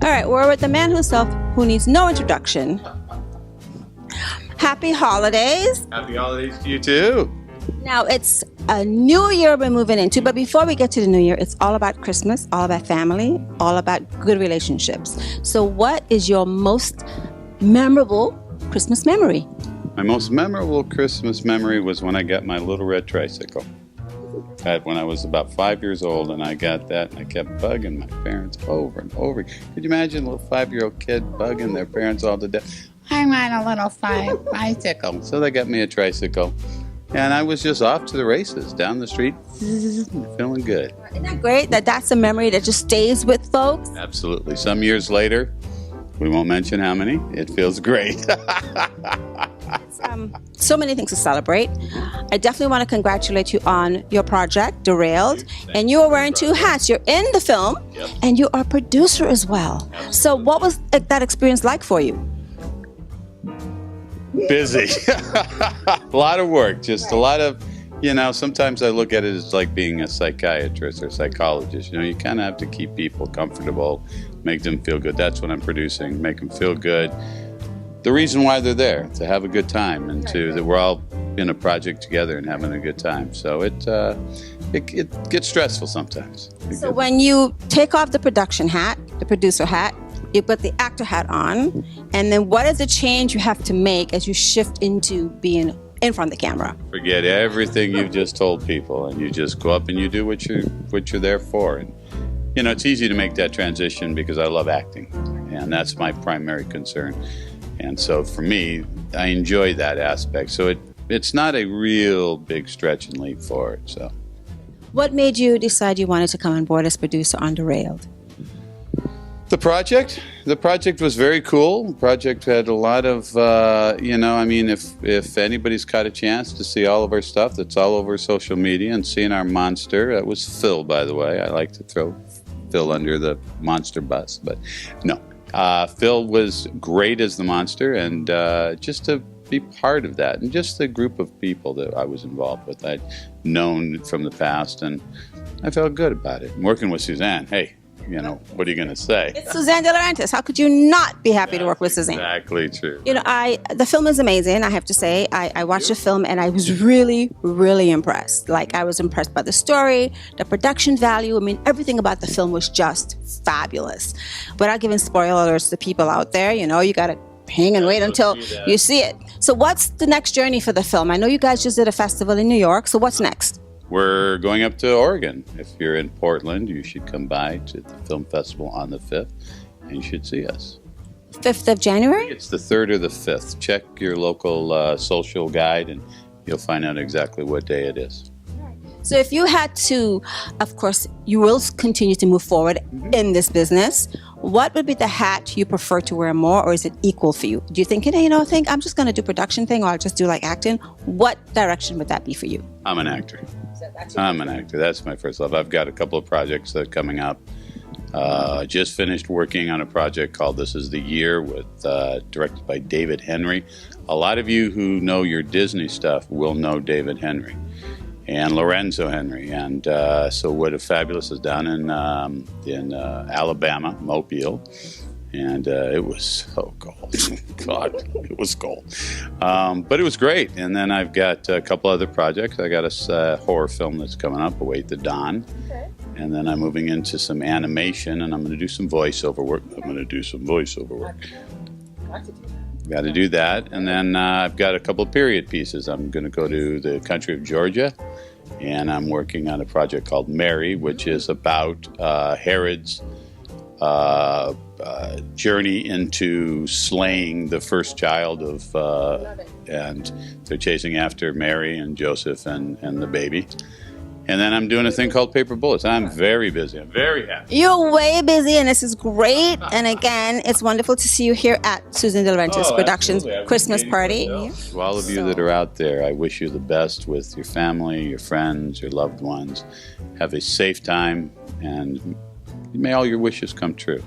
All right, we're with the man himself who needs no introduction. Happy holidays. Happy holidays to you too. Now, it's a new year we're moving into, but before we get to the new year, it's all about Christmas, all about family, all about good relationships. So what is your most memorable Christmas memory? My most memorable Christmas memory was when I got my little red tricycle. When I was about 5 years old, and I got that, and I kept bugging my parents over and over. Could you imagine a little 5-year-old kid bugging their parents all to death? I want a little bicycle. So they got me a tricycle, and I was just off to the races, down the street, feeling good. Isn't that great that that's a memory that just stays with folks? Absolutely. Some years later, we won't mention how many, it feels great. So many things to celebrate. I definitely want to congratulate you on your project, Derailed. And you are wearing two hats. You're in the film, Yep. and you are a producer as well. Absolutely. So what was that experience like for you? Busy. A lot of work, just a lot of, sometimes I look at it as like being a psychiatrist or psychologist. You kind of have to keep people comfortable, make them feel good. That's what I'm producing, make them feel good. The reason why they're there, to have a good time, and that we're all in a project together and having a good time. So it gets stressful sometimes. So when you take off the production hat, the producer hat, you put the actor hat on, and then what is the change you have to make as you shift into being in front of the camera? Forget everything you've just told people, and you just go up and you do what you're there for. And it's easy to make that transition because I love acting, and that's my primary concern. And so for me, I enjoy that aspect. So it's not a real big stretch and leap forward. So, what made you decide you wanted to come on board as producer on Derailed? The project was very cool. The project had a lot of, if anybody's got a chance to see all of our stuff, that's all over social media, and seeing our monster, that was Phil, by the way. I like to throw Phil under the monster bus, but no. Phil was great as the monster, and just to be part of that, and just the group of people that I was involved with, I'd known from the past, and I felt good about it. And working with Suzanne, hey, what are you going to say? It's Suzanne DeLaurentiis. How could you not be happy to work with Suzanne? Exactly true. The film is amazing, I have to say. I watched the film and I was really, really impressed. Like, I was impressed by the story, the production value. I mean, everything about the film was just fabulous. Without giving spoiler alerts to people out there, you got to hang and wait until you see it. So what's the next journey for the film? I know you guys just did a festival in New York, so what's next? We're going up to Oregon. If you're in Portland, you should come by to the film festival on the 5th, and you should see us. 5th of January? It's the 3rd or the 5th. Check your local social guide, and you'll find out exactly what day it is. So if you had to, of course, you will continue to move forward in this business. What would be the hat you prefer to wear more, or is it equal for you? Do you think, think I'm just going to do production thing, or I'll just do like acting? What direction would that be for you? I'm an actor. I'm an actor. That's my first love. I've got a couple of projects that are coming up. Just finished working on a project called This Is the Year, directed by David Henry. A lot of you who know your Disney stuff will know David Henry and Lorenzo Henry. And so What a Fabulous is down in Alabama, Mobile. And it was so cold. God, it was cold. But it was great. And then I've got a couple other projects. I got a horror film that's coming up, Await the Dawn. Okay. And then I'm moving into some animation, and I'm going to do some voiceover work. Got to do that. And then I've got a couple of period pieces. I'm going to go to the country of Georgia, and I'm working on a project called Mary, which is about Herod's journey into slaying the first child and they're chasing after Mary and Joseph and the baby. And then I'm doing a thing called Paper Bullets. I'm very busy. I'm very happy. You're way busy, and this is great. And again, it's wonderful to see you here at Suzanne DeLaurentiis Productions Christmas party. To all of you that are out there, I wish you the best with your family, your friends, your loved ones. Have a safe time, and may all your wishes come true.